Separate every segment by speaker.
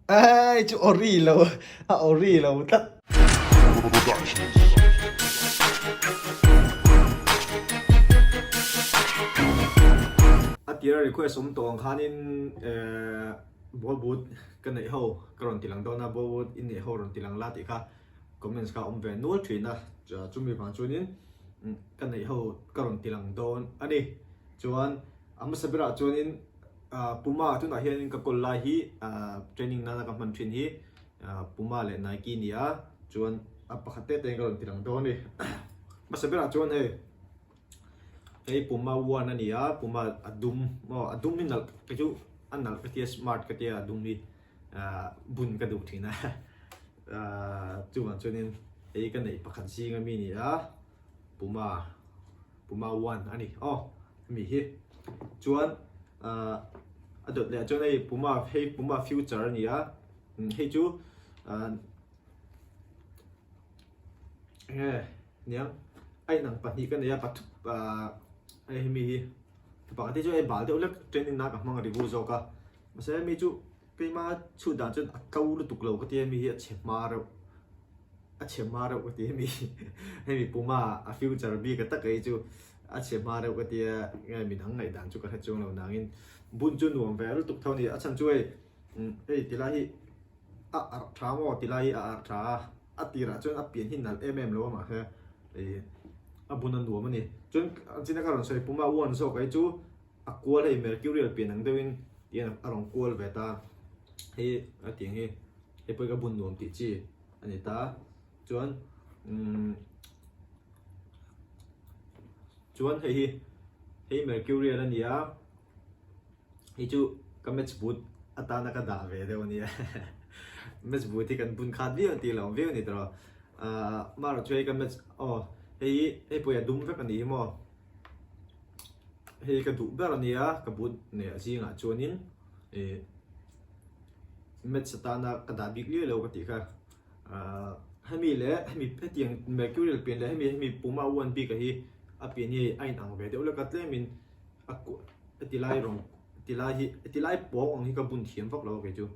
Speaker 1: ai chú ori lâu ori lâu tất atira request tong khanin bollywood kan nei ho karon tilang dona bollywood in nei ho ron tilang la ti kha comments ka ve nul thina chumi bang chunin kan nei ho karon tilang don ani chuan amasabira chunin puma tu na hian ka kol lai hi training na ka man thin hi puma le nike nia chuan apakhate te karon tilang don ni masabira chuan hey puma one ania puma adum ni nal ka chu anal ka tia smart ka tia adum ni bun ka du thina chuan chunin ei ka nei pakhan si nga mi ni puma one ani mi hi chuan adot le chuan ei puma future nia hei chu niang ai nang pa hi ka nei pat ai mi hi pa ti chu ai bal de ulak training na ka mang ri bu zo ka mase mi chu pe ma chu dan chu kau lu tuk lo ka ti mi hi a che ma ro ka ti mi hei mi puma a future bi ka ta kai chu a che ma ro ka ti ngai mi nang ngai dan chu ka chung lo nangin bun chu nuam ve lu tuk thau ni a chan chu ei ti la hi a tha mo ti la hi a tha a ti ra chu a pian hin nal lo ma he ei abunan nuam ani chun china karon soi puma one so kai chu a kual hei mercurial pian ang dewin tian arong kual ve ta he a tiang he he poi ka bun nuam ti chi ani ta chuan chuan hei mercurial ania hi chu ka match boot atana ka da ve deu ania match boot ti kan bun khat vi ti lo ve ni tro maro chei ka match hei poi adum ve kan ni mo hei ka du ber ania ka boot ne asinga chuanin match atana ka da big le lo ka ti kha hemi petiang mercurial pen le hemi puma one bi ka hi a pen hi ai nang ve de ula ka tle min aku tilai rong tilai pong ang hi ka bun thiam vak lo ke chu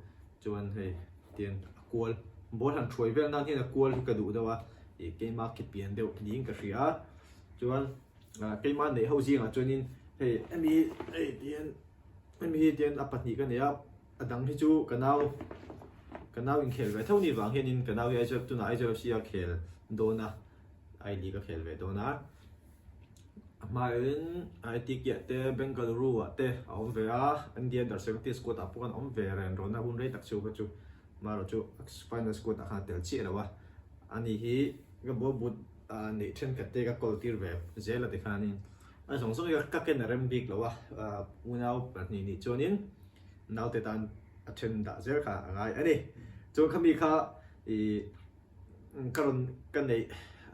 Speaker 1: chuan hei tian kual bol han throi vel nan hin a kual ka du dawa ke ma ki pian deuh ding ka ria chuan ke ma nei ho zinga chuanin hei tian apat ni ka ne adang hi chu kanau in khel ve thoni wang hianin kanau hi ajab tu na ajab sia khel dona ai li ka khel ve dona main IT kia te Bengaluru te om ve Indian University School ta pukan om ve ren rona hun rei tak chu ka chu maro chu final school ta khan tel chi lawa ani hi ga bo but ni then ka te ka kol tir ve zela te khanin a song song ya ka ken rem big lawa unau pat ni chonin nau te tan athen da zer kha ngai ani chu khami kha karon kan nei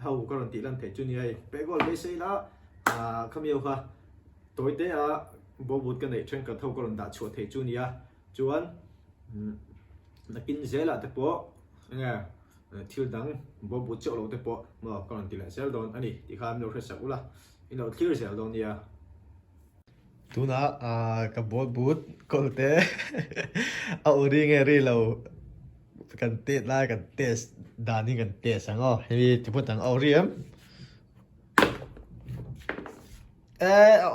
Speaker 1: hau karon ti lan the chu ni ai pe gol be sei la khami kha toy te bo but kan nei then ka thau karon da chu the chu ni chuan lakin zela te po nga thil dang bo but chu lo te po mo karon ti la sel don ani ti kham no khre sakula ino clear sel don ya tuna ka bol but kolte a uri nge ri lo kan te la kan test dani kan test ango hemi tiput ang oriam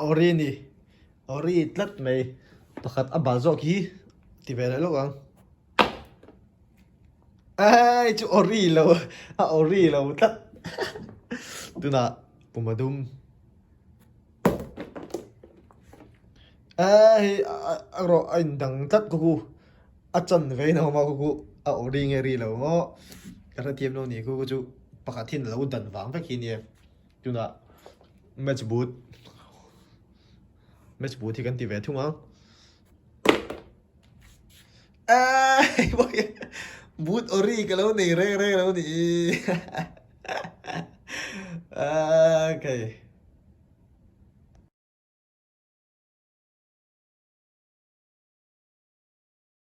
Speaker 1: ori ni ori tlat mai pakhat abazo ki ti vela lo ang ai chu ori lo tlat tuna pumadum ro anh đằng tất cô chân về nào mà cô ở đi nghe đi là nó cái thứ tiêm đâu nhỉ cô chú bạc thiên là đần vắng phải khi nhỉ chú nè match boot thì cần tìm về thung không boot ori cái lâu này re lâu này ok